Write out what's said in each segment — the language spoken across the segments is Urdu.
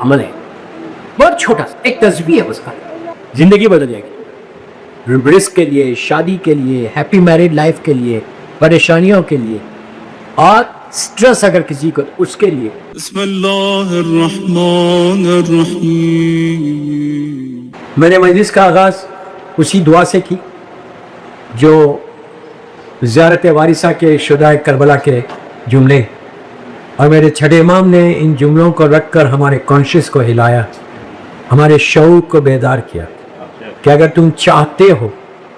عمل ہے, بہت چھوٹا سا ایک تصویر ہے اس کا, زندگی بدل جائے گی. رزق کے لیے, شادی کے لیے, ہیپی میرڈ لائف کے لیے, پریشانیوں کے لیے, اور سٹریس اگر کسی کو اس کے لیے. بسم اللہ الرحمن الرحیم. میں نے مجلس کا آغاز اسی دعا سے کی جو زیارت وارثہ کے شہدائے کربلا کے جملے, اور میرے چھٹے امام نے ان جملوں کو رکھ کر ہمارے کانشیس کو ہلایا, ہمارے شعور کو بیدار کیا کہ اگر تم چاہتے ہو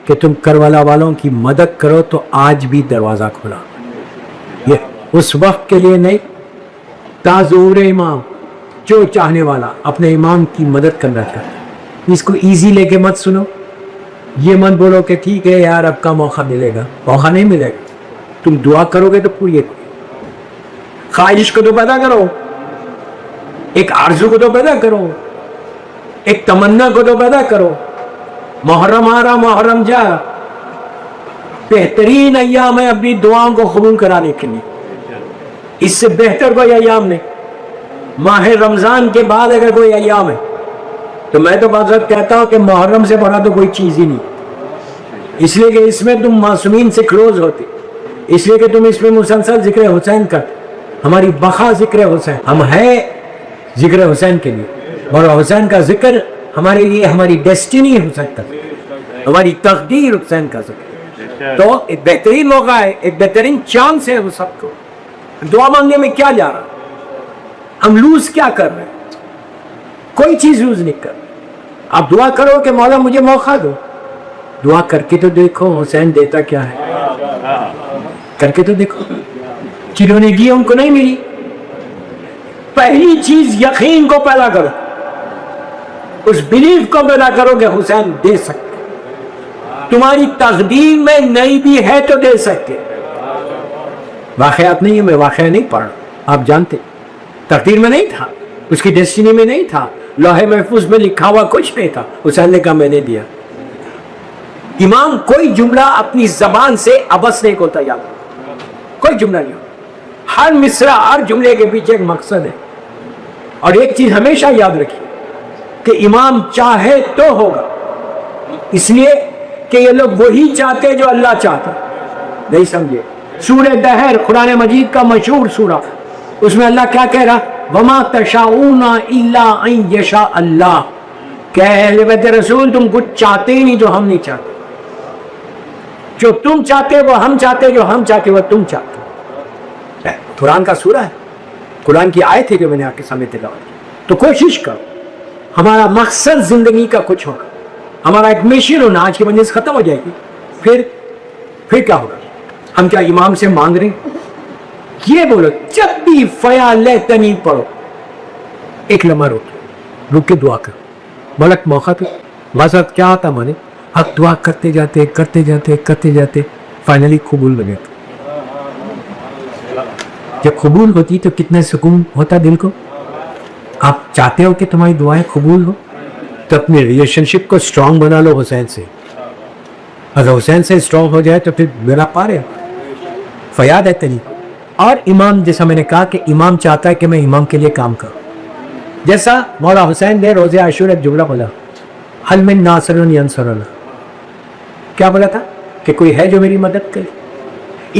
کہ تم کربلا والوں کی مدد کرو تو آج بھی دروازہ کھلا. یہ اس وقت کے لیے نہیں, تا ظہور امام جو چاہنے والا اپنے امام کی مدد کرنا چاہتا. اس کو ایزی لے کے مت سنو, یہ مت بولو کہ ٹھیک ہے یار اب کا موقع ملے گا, موقع نہیں ملے گا. تم دعا کرو گے تو پوری خواہش کو تو پیدا کرو, ایک آرزو کو تو پیدا کرو, ایک تمنا کو تو پیدا کرو. محرم آ رہا, محرم جا, بہترین ایام ہے اپنی دعاؤں کو قبول کرانے کے لیے. اس سے بہتر کوئی ایام نہیں. ماہ رمضان کے بعد اگر کوئی ایام ہے تو میں تو بعض وقت کہتا ہوں کہ محرم سے بڑا تو کوئی چیز ہی نہیں, اس لیے کہ اس میں تم معصومین سے کلوز ہوتے, اس لیے کہ تم اس میں مسلسل ذکر حسین کر. ہماری بقا ذکر حسین, ہم ہے ذکر حسین کے لیے, اور حسین کا ذکر ہمارے لیے ہماری ڈیسٹینی ہو سکتا ہے, ہماری تقدیر حسین کا ذکر. تو ایک بہترین موقع ہے, ایک بہترین چانس ہے وہ سب کو. دعا مانگنے میں کیا جا رہا, ہم لوز کیا کر رہے ہیں؟ کوئی چیز لوز نہیں کر. آپ دعا کرو کہ مولا مجھے موقع دو, دعا کر کے تو دیکھو حسین دیتا کیا ہے, کر کے تو دیکھو. جنہوں نے دی ان کو نہیں ملی. پہلی چیز یقین کو پیدا کرو, اس بلیف کو پیدا کرو کہ حسین دے سکتے. تمہاری تقدیر میں نہیں بھی ہے تو دے سکتے. واقعات نہیں ہے, میں واقعہ نہیں پڑھ رہا, آپ جانتے تقدیر میں نہیں تھا, اس کی ڈیسٹینی میں نہیں تھا, لوح محفوظ میں لکھا ہوا کچھ نہیں تھا. حسین نے کہا میں نے دیا. امام کوئی جملہ اپنی زبان سے عبث نہیں ہوتا, یاد کوئی جملہ نہیں. ہر مصرع, ہر جملے کے پیچھے ایک مقصد ہے. اور ایک چیز ہمیشہ یاد رکھیے کہ امام چاہے تو ہوگا, اس لیے کہ یہ لوگ وہی چاہتے جو اللہ چاہتا. نہیں سمجھے؟ سورہ دہر قرآن مجید کا مشہور سورہ, اس میں اللہ کیا کہہ رہا, وما تشاؤون الا ان یشاء اللہ. کہ اہل بیت رسول تم کچھ چاہتے ہی نہیں جو ہم نہیں چاہتے. جو تم چاہتے وہ ہم چاہتے, جو ہم چاہتے وہ تم چاہتے. قرآن کا سورہ ہے, قرآن کی آیت ہے جو میں نے آپ کے سامنے تلاوت کی. تو کوشش کرو ہمارا مقصد زندگی کا کچھ ہوگا, ہمارا ایک مشن ہونا. آج کی مجلس ختم ہو جائے گی, پھر کیا ہوگا؟ ہم کیا امام سے مانگ رہے ہیں؟ یہ بولو جب بھی فیا لیتنی پڑھو, ایک لمحہ رک کے دعا کرو. ملک موقع پہ واسط کیا آتا مانے, حق دعا کرتے جاتے کرتے جاتے کرتے جاتے فائنلی قبول ہو جاتا. جب قبول ہوتی تو کتنا سکون ہوتا دل کو. آپ چاہتے ہو کہ تمہاری دعائیں قبول ہو تو اپنے ریلیشن شپ کو اسٹرانگ بنا لو حسین سے. اگر حسین سے اسٹرانگ ہو جائے تو پھر میرا پار ہے, فیاد ہے تنی. اور امام, جیسا میں نے کہا کہ امام چاہتا ہے کہ میں امام کے لیے کام کروں. جیسا مولا حسین نے روزہ عاشور ایک جملہ بولا, حل من ناصر ینصر اللہ. کیا بولا تھا کہ کوئی ہے جو میری مدد کرے.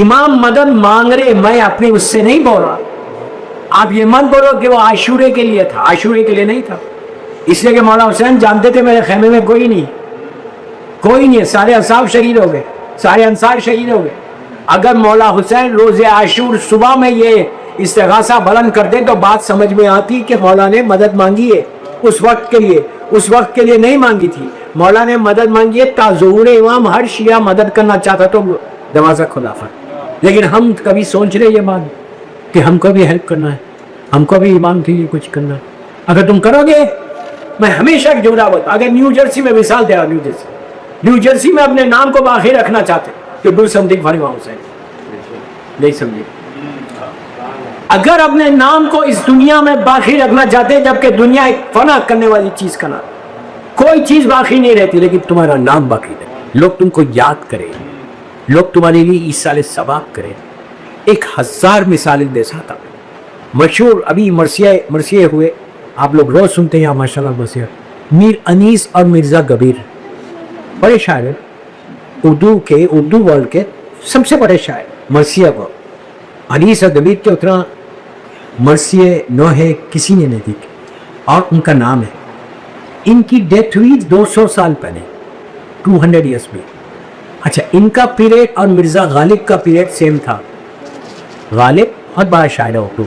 امام مدد مانگ رہے, میں اپنی اس سے نہیں بول رہا. آپ یہ مت بولو کہ وہ عاشورے کے لیے تھا, عاشورے کے لیے نہیں تھا. اس لیے کہ مولا حسین جانتے تھے میرے خیمے میں کوئی نہیں ہے, سارے اصحاب شہید ہو گئے, سارے انصار شہید ہو گئے. اگر مولا حسین روز عاشور صبح میں یہ استغاثہ بلند کر دے تو بات سمجھ میں آتی کہ مولا نے مدد مانگی ہے اس وقت کے لیے نہیں مانگی تھی. مولا نے مدد مانگی ہے تا ظہور امام, ہر شیعہ مدد کرنا چاہتا تو دروازہ کھلا تھا. لیکن ہم کبھی سوچ رہے یہ بات کہ ہم کو بھی ہیلپ کرنا ہے, ہم کو بھی امام کے لیے کچھ کرنا ہے. اگر تم کرو گے, میں ہمیشہ ایک جملہ بولتا, اگر نیو جرسی میں مثال دے رہا, نیو جرسی میں اپنے نام کو باقی رکھنا چاہتے تو ڈو سم تھنگ فار امام حسین. نہیں سمجھے؟ اگر اپنے نام کو اس دنیا میں باقی رکھنا چاہتے, جبکہ دنیا ایک فنا کرنے والی چیز کا نام, کوئی چیز باقی نہیں رہتی, لیکن تمہارا نام باقی رہے, لوگ تم کو یاد کریں, لوگ تمہارے لیے ایصال ثواب کریں. 1000 مثالیں دے سکتا. مشہور ابھی مرثیے ہوئے آپ لوگ روز سنتے ہیں ماشاءاللہ بصیرت، میر انیس اور مرزا کبیر بڑے شاعر ہیں، اردو ورلڈ کے سب سے بڑے شاعر، مرثیہ کو انیس اور کبیر کے اتنا مرثیے نوحے کسی نے نہیں دیکھے، اور ان کا نام ہے. ان کی ڈیتھ ہوئی 200 سال پہلے، 200 ایئرس میں. اچھا، ان کا پیریڈ اور مرزا غالب کا پیریڈ سیم تھا. غالب بہت بڑا شاعر ہے اردو،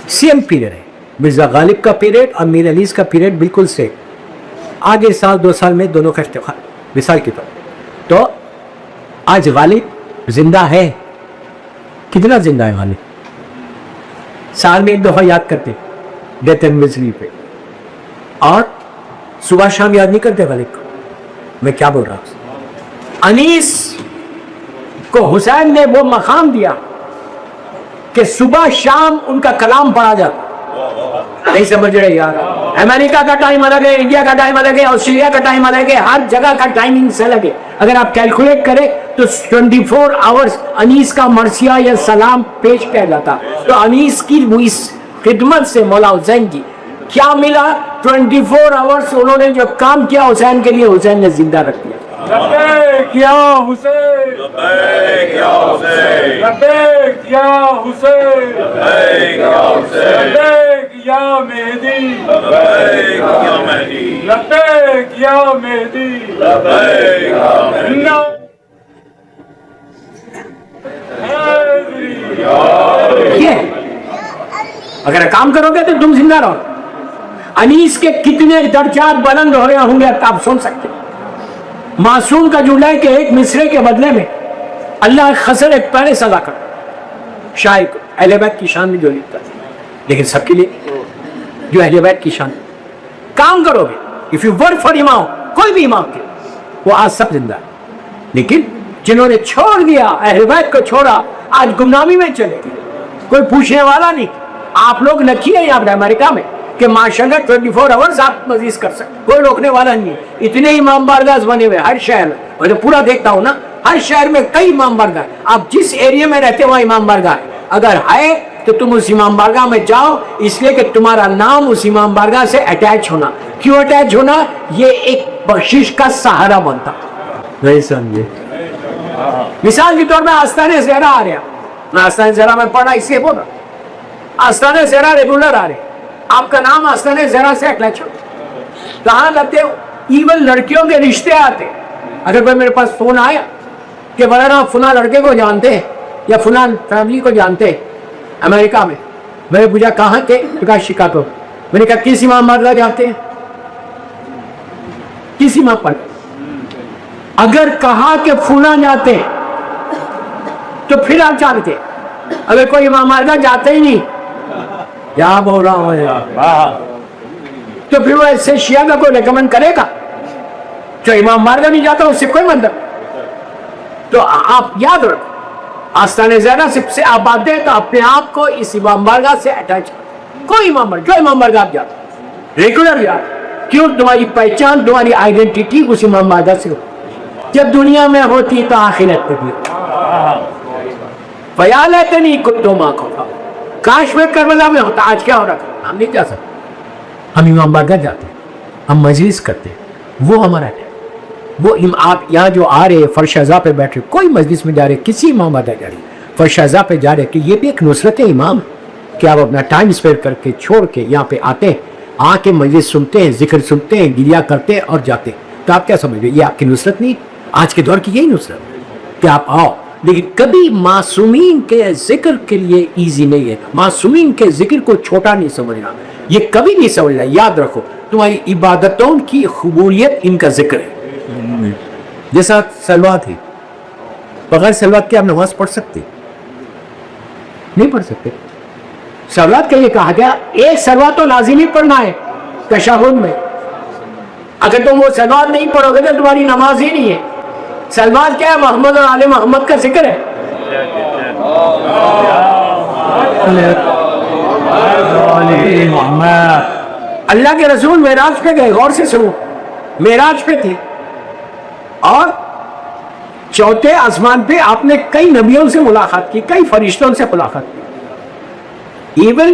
سیم پیریڈ ہے. مرزا غالب کا پیریڈ اور میر انیس کا پیریڈ بالکل سیم. آگے سال 2 سال میں دونوں کا اشتفاق، مثال کے طور. تو آج غالب زندہ ہے. کتنا زندہ ہے غالب؟ سال میں 1 دفعہ یاد کرتے ڈیتھ اینیورسری پہ، اور صبح شام یاد نہیں کرتے غالب کو. میں کیا بول رہا ہوں؟ انیس کو حسین نے وہ مقام دیا کہ صبح شام ان کا کلام پڑھا جاتا. نہیں سمجھ رہے یار؟ امریکہ کا ٹائم الگ ہے، انڈیا کا ٹائم الگ ہے، آسٹریلیا کا ٹائم الگ ہے، ہر جگہ کا ٹائمنگ سے الگ ہے. اگر آپ کیلکولیٹ کریں تو 24 آورز انیس کا مرثیہ یا سلام پیش کیا جاتا. تو انیس کی وہ اس خدمت سے مولا حسین کی کیا ملا؟ 24 آورز انہوں نے جو کام کیا حسین کے لیے، حسین نے زندہ رکھ دیا. لبیک یا حسین، لبیک یا حسین، لبیک یا حسین، لبیک یا حسین، لبیک یا مہدی، لبیک یا مہدی، لبیک یا مہدی، لبیک یا مہدی. یہ اگر کام کرو گے تو تم زندہ رہو. انیس کے کتنے درجات بلند ہو رہے ہوں گے آپ سن سکتے. معصوم کا جملہ ہے کہ ایک مصرے کے بدلے میں اللہ خسر ایک پہلے سزا کر. شاعر کو اہل بیت کی شان میں جو لکھتا ہے، لیکن سب کے لیے جو اہل بیت کی شان کام کرو گے. اف یو ورک فار امام، کوئی بھی امام کے، وہ آج سب زندہ ہے. لیکن جنہوں نے چھوڑ دیا، اہل بیت کو چھوڑا، آج گمنامی میں چلے گئے، کوئی پوچھنے والا نہیں. آپ لوگ لکھی ہے یہاں امریکہ میں کہ ماشاءاللہ 24 آورز آپ مزید کر سکتے، کوئی روکنے والا نہیں ہے. اتنے امام بارگاہ بنے ہوئے ہر شہر میں، میں تو پورا دیکھتا ہوں نا، ہر شہر میں کئی امام بارگاہ. آپ جس ایریا میں رہتے وہاں امام بارگاہ ہے. اگر ہے تو تم اس امام بارگاہ میں جاؤ، اس لیے کہ تمہارا نام اس امام بارگاہ سے اٹیچ ہونا. کیوں اٹیچ ہونا؟ یہ ایک بخشش کا سہارا بنتا. نہیں سمجھے؟ مثال کے طور پہ آستانِ زہرا آ رہا، میں آستانِ زہرا میں پڑھا اس لیے بول رہا. آستانِ زہرا ریگولر آ رہے، آپ کا نام آستانِ زہرا سے اٹیچ ہو. کہاں لگتے ہو؟ ایون لڑکیوں کے رشتے آتے. اگر کوئی میرے پاس فون آیا کہ بڑا فلاں لڑکے کو جانتے ہیں یا فلاں فیملی کو جانتے ہیں امریکہ میں، میں نے پوچھا کہاں کے؟ کہا شکاگو. میں نے کہا کس امام بارگاہ جانتے ہیں؟ کس امام پر؟ اگر کہا کہ فلاں جاتے ہیں تو پھر آپ جانتے. اگر کوئی امام بارگاہ جاتے ہی نہیں، کیا بول رہا ہوں یار، تو پھر وہ ایسے شیعہ کا کوئی ریکمنڈ کرے گا؟ جو امام بارگاہ نہیں جاتا اس سے کوئی مطلب. تو آپ یاد رکھو، آستانِ زہرا سے آپ بات دیں تو اپنے آپ کو اس امام بارگاہ سے اٹیچ کرو. کوئی امام بارگاہ، جو امام بارگاہ آپ جاتے ریگولر یاد. کیوں؟ تمہاری پہچان، تمہاری آئیڈینٹی اس امام بارگاہ سے ہو. جب دنیا میں ہوتی تو آخرت میں بھی. فیا لیتنی کنت معکم، کاش میں کربلا میں ہوتا. آج کیا ہو رہا تھا؟ ہم نہیں جا سکتے. ہم امام بارگاہ جاتے ہیں، ہم مجلس کرتے ہیں، وہ ہمارا ہے. وہ آپ یہاں جو آ رہے فرش ازا پہ بیٹھ رہے، کوئی مجلس میں جا رہے، کسی امام بارگاہ جا رہے، فرش ازا پہ جا رہے، کہ یہ بھی ایک نصرت امام کہ آپ اپنا ٹائم اسپینڈ کر کے چھوڑ کے یہاں پہ آتے ہیں، آ کے مجلس سنتے ہیں، ذکر سنتے ہیں، گریا کرتے ہیں اور جاتے ہیں. تو آپ کیا سمجھ رہے؟ یہ آپ کی نصرت نہیں؟ آج کے دور کی یہی نصرت کہ آپ آؤ. لیکن کبھی معصومین کے ذکر کے لیے ایزی نہیں ہے. معصومین کے ذکر کو چھوٹا نہیں سمجھنا، یہ کبھی نہیں سمجھنا. یاد رکھو، تمہاری عبادتوں کی قبولیت ان کا ذکر ہے. جیسا سلوات ہے، بغیر سلوات کے آپ نماز پڑھ سکتے نہیں پڑھ سکتے. سلوات کا یہ کہا گیا ایک سلوات تو لازمی پڑھنا ہے تشہد میں. اگر تم وہ سلوات نہیں پڑھو گے تو تمہاری نماز ہی نہیں ہے. سلوات کیا ہے؟ محمد اور آل محمد کا ذکر ہے. اللہ کے رسول معراج پہ گئے، غور سے سنو، معراج پہ تھے اور چوتھے آسمان پہ آپ نے کئی نبیوں سے ملاقات کی، کئی فرشتوں سے ملاقات کی. ایون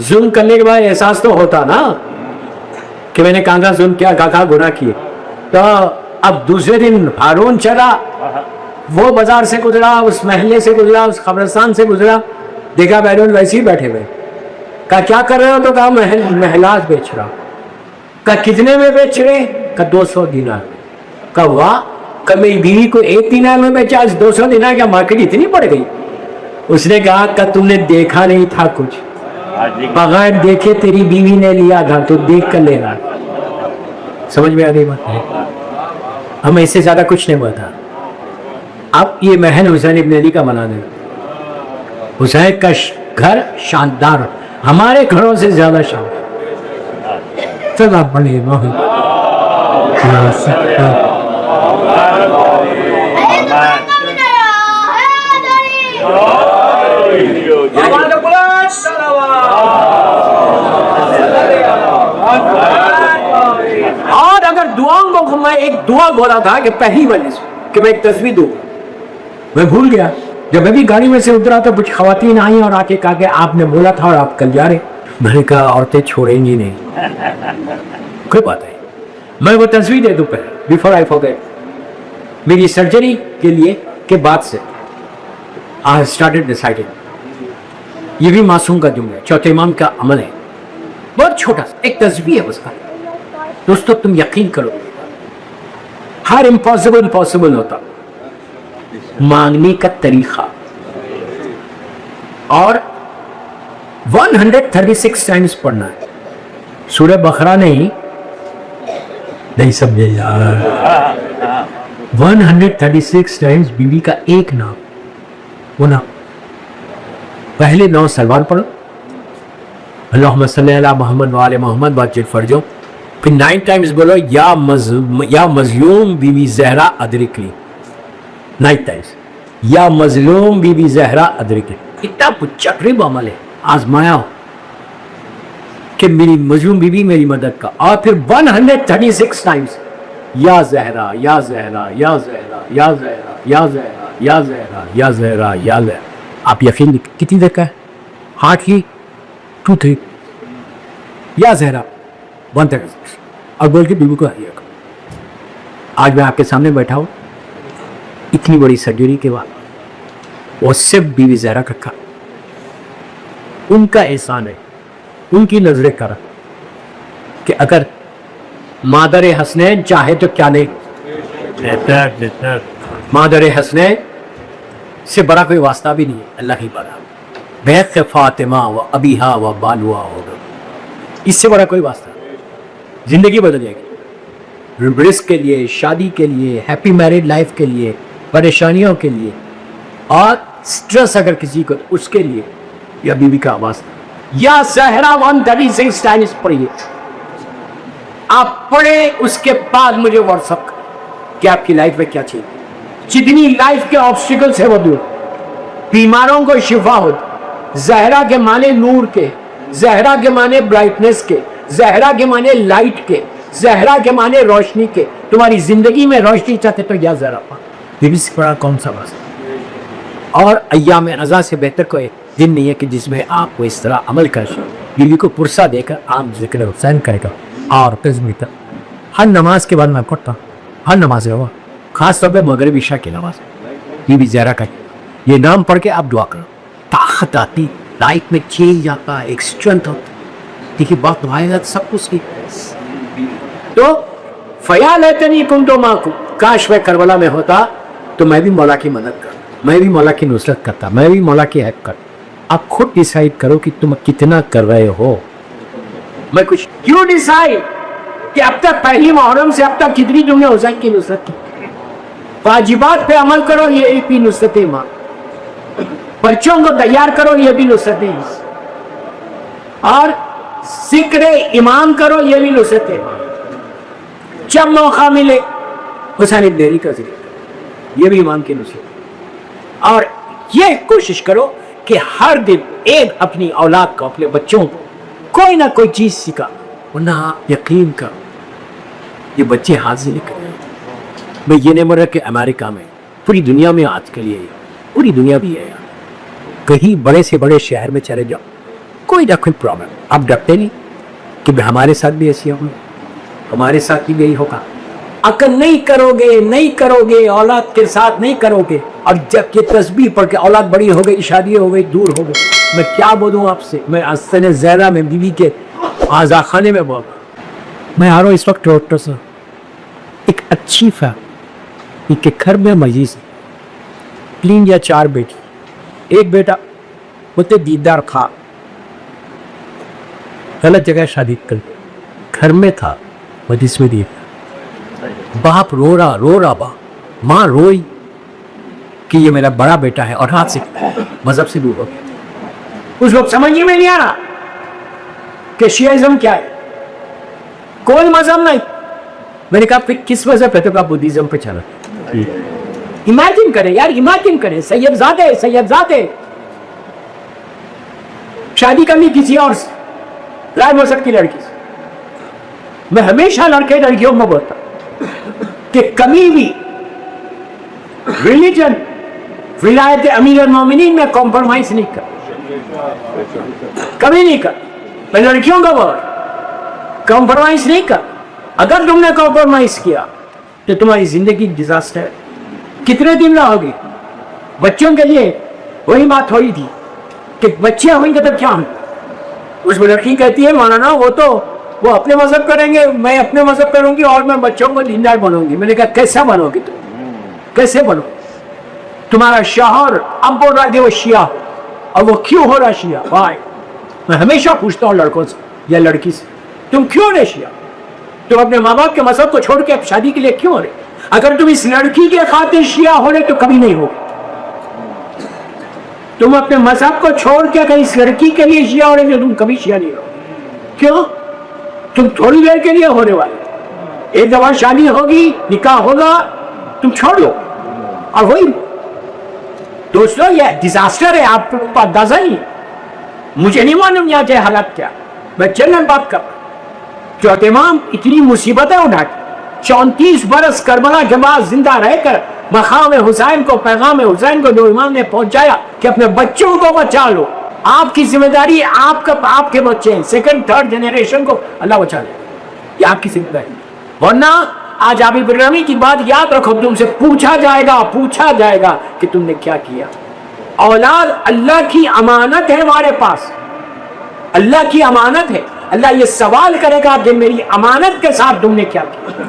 ظلم کرنے کے بعد احساس تو ہوتا نا کہ میں نے کہاں ظلم کیا، کہاں گناہ کیے. تو اب دوسرے دن ہارون چلا، وہ بازار سے گزرا، اس محلے سے گزرا، اس قبرستان سے گزرا، دیکھا بیرون ویسے ہی بیٹھے ہوئے. کہا کیا کر رہے ہو؟ تو کہا محلات بیچ رہا. کہا کتنے میں بیچ رہے؟ کہا 200 دینار. کہا واہ، کہ میری بیوی کو 1 دینار میں بیچا، 200 دینار کیا مارکیٹ اتنی بڑھ گئی؟ اس نے کہا کہ تم نے دیکھا نہیں تھا کچھ، بغیر دیکھے تیری بیوی نے لیا تھا، تو دیکھ کر لے رہا. سمجھ میں آ رہی بات؟ ہمیں اس سے زیادہ کچھ نہیں پتا. اب یہ محل حسین ابن علی کا بنا دے. حسین کا گھر شاندار، ہمارے گھروں سے زیادہ شاندار. چل آپ بڑے اور اگر دعاؤں کو میں ایک دعا بولا تھا کہ پہلی مجلس کہ میں ایک تصویر دوں، میں بھول گیا. جب میں بھی گاڑی میں سے اترا تو کچھ خواتین آئیں اور آ کے کہا کہ آپ نے بولا تھا اور آپ کل جا رہے. میں نے کہا عورتیں چھوڑیں گی نہیں. کوئی بات نہیں، میں وہ تصویر دے دوں پہلے بیفور آئی فارگیٹ. میری سرجری کے لیے کے بعد سے I have started deciding. یہ بھی معصوم کا جملہ ہے، چوتھے امام کا عمل ہے، بہت چھوٹا سا ایک تصویر ہے اس کا. دوستو تم یقین کرو، ہر امپاسبل پاسبل ہوتا. مانگنے کا طریقہ، اور 136 ٹائمز پڑھنا ہے. سورہ بقرہ نہیں سمجھے یار. 136 ٹائمز بیوی کا ایک نام، وہ نام پہلے 9 سلوات پڑھو، اللہم صلی علی محمد وآل محمد واجل فرجو. پھر 9 ٹائمز بولو یا مظلوم بی بی زہرا ادرکنی. 9 ٹائمز یا مظلوم بی بی زہرا ادرکنی. اتنا مجرب عمل ہے، آزمایا ہو کہ میری مظلوم بی بی میری مدد کا. اور پھر 136 ٹائمز یا زہرا یا زہرا یا زہرا یا زہرا یا زہرا یا زہرا یا زہرا یا زہرا. آپ یقین کتنی دیر کا ہے؟ ہارٹ کی 2 3 یا زہرا 136 اور بول کے بیوی کو ہدیہ کرو. آج میں آپ کے سامنے بیٹھا ہوں اتنی بڑی سرجری کے بعد، وہ صرف بیوی زہرا کا کھا. ان کا احسان ہے، ان کی نظر کرم کہ اگر مادر حسنین چاہے تو کیا نہیں. مادر حسنین سے بڑا کوئی واسطہ بھی نہیں ہے، اللہ ہی بڑا. بیت فاطمہ و ابیہا و بالوا ہوگا، اس سے بڑا کوئی واسطہ. زندگی بدل جائے گی، رزق کے لیے، شادی کے لیے، ہیپی میرڈ لائف کے لیے، پریشانیوں کے لیے، اور سٹریس اگر کسی کو اس کے لیے. یا بیوی کا آواز یا زہرا 136 ٹائمز پڑھیے. آپ پڑھے اس کے بعد مجھے واٹس اپ کہ آپ کی لائف میں کیا چاہیے. جتنی لائف کے آبسٹیکلس ہیں وہ دور، بیماروں کو شفا ہو. زہرا کے معنی نور کے، زہرا کے معنی برائٹنس کے، زہرا کے معنی لائٹ کے، زہرا کے معنی روشنی کے. تمہاری زندگی میں روشنی چاہتے تو یا زہرا پا. بیوی سے بڑا کون سا بات؟ اور ایام رضا سے بہتر کوئی دن نہیں ہے کہ جس میں آپ کو اس طرح عمل کر بیوی کو پرسہ دے کر عام ذکر حسین کرے گا. اور ہر نماز کے بعد میں پڑھتا ہوں، ہر نماز ہوا، خاص طور پہ مغرب عشاء کی نماز بیوی زہرا کا یہ نام پڑھ کے آپ دعا کرو. طاقت آتی، لائف میں چینج آتا ہے، ایک اسٹرینتھ ہوتا. دیکھیے بات دعائیں سب کچھ کی. تو فیا لیتنی کنت معکم، کاش میں کربلا میں ہوتا تو میں بھی مولا کی مدد کرتا، میں بھی مولا کی نصرت کرتا، میں بھی مولا کی ہیلپ کرتا. آپ خود ڈیسائیڈ کرو کہ تم کتنا کر رہے ہو. میں کچھ کیوں ڈیسائیڈ کہ اب تک پہلی محرم سے اب تک کتنی تم نے حسین کی نصرت کی. واجبات پہ عمل کرو، یہ بھی نصرت ماں. بچوں کو تیار کرو، یہ بھی نصرت. اور ذکر امام کرو، یہ بھی نصرت ماں. جب موقع ملے حسین ابن علی کا ذکر، یہ بھی امام کی نصرت. اور یہ کوشش کرو کہ ہر دن ایک اپنی اولاد کو، اپنے بچوں کو کوئی نہ کوئی چیز سکھا. ورنہ آپ یقین کرو یہ بچے ہاتھ سے نکل رہے ہیں. میں یہ نہیں بول رہا کہ امریکہ میں، پوری دنیا میں آج کے لیے، پوری دنیا بھی ہے. کہیں بڑے سے بڑے شہر میں چلے جاؤ، کوئی نہ کوئی پرابلم. آپ ڈرتے نہیں کہ ہمارے ساتھ بھی ایسی ہوگی, ہمارے ساتھ بھی یہی ہوگا. اگر نہیں کرو گے اولاد کے ساتھ نہیں کرو گے, اور جب یہ تسبیح پڑھ کے اولاد بڑی ہو گئی, شادی ہو گئی, دور ہو گئی, میں کیا بولوں آپ سے؟ میں آستانِ زہرا میں بیوی کے آزا خانے میں بول, میں آ رہا ہوں اس وقت ڈاکٹر صاحب ایک اچھی فیملی کے گھر میں مریض 3 یا 4 بیٹی, ایک بیٹا بولتے دیدار خواہ, غلط جگہ شادی کر, گھر میں تھا مجلس میں دیکھا, باپ رو رہا باپ, ماں روئی کہ یہ میرا بڑا بیٹا ہے اور ہاتھ سے مذہب سے دور ہو گیا. اس وقت سمجھ میں نہیں آ رہا کہ شیعزم کیا ہے, کوئی مذہب نہیں. میں نے کہا پھر کس مذہب ہے؟ تو کہا بدھزم پہ چلا. امیجن کریں یار, امیجن کریں, سید زادے شادی کرنی کسی اور سے, رائے ہو سکتی لڑکی سے. میں ہمیشہ لڑکے لڑکیوں میں بولتا کہ کبھی بھی ریلیجن ولایت امیر المومنین میں کمپرومائز نہیں کر, کبھی نہیں کر. میں لڑکیوں کا بول, کمپرومائز نہیں کر. اگر تم نے کمپرومائز کیا تو تمہاری زندگی ڈیزاسٹر ہے. کتنے دن رہو گے؟ بچوں کے لیے وہی بات ہوئی تھی کہ بچیاں ہوئیں گے تو کیا ہوں. اس میں لڑکی کہتی ہے مولانا وہ اپنے مذہب کریں گے, میں اپنے مذہب کروں گی, اور میں بچوں کو دیندار بنوں گی. میں نے کہا کیسا بنو گی تم, کیسے بنو؟ تمہارا شوہر اب بول رہا کہ وہ شیعہ, اور وہ کیوں ہو رہا شیعہ؟ بھائی میں ہمیشہ پوچھتا ہوں لڑکوں سے یا لڑکی سے, تم کیوں رہے شیعہ؟ تم اپنے ماں باپ کے مذہب کو چھوڑ کے اب شادی کے لیے کیوں ہو رہے؟ اگر تم اس لڑکی کے خاطر شیعہ ہو رہے تو کبھی نہیں ہو. تم اپنے مذہب کو چھوڑ کے اگر اس لڑکی کے لیے شیعہ ہو رہے تو تم کبھی شیعہ نہیں ہو. کیوں؟ تم تھوڑی دیر کے لیے ہونے والے, ایک دفعہ شادی ہوگی, نکاح ہوگا, تم چھوڑ لو اور وہی. دوستو یہ ڈیزاسٹر ہے, آپ کو اندازہ نہیں. مجھے نہیں معلوم یہاں کے حالات کیا, میں جنرل بات کر رہا ہوں. جو تمام اتنی مصیبتیں اٹھا کے 34 برس کربلا کے بعد زندہ رہ کر مقام حسین کو, پیغام حسین کو جو امام نے پہنچایا کہ اپنے بچوں کو بچا لو, آپ کی ذمہ داری, آپ کے بچے ہیں, 2nd 3rd جنریشن کو اللہ بچا لے, یہ آپ کی ذمہ داری. ورنہ آج عابد الرحمی کی بات یاد رکھو, تم سے پوچھا جائے گا کہ تم نے کیا کیا. اولاد اللہ کی امانت ہے ہمارے پاس, اللہ کی امانت ہے. اللہ یہ سوال کرے گا کہ میری امانت کے ساتھ تم نے کیا کیا.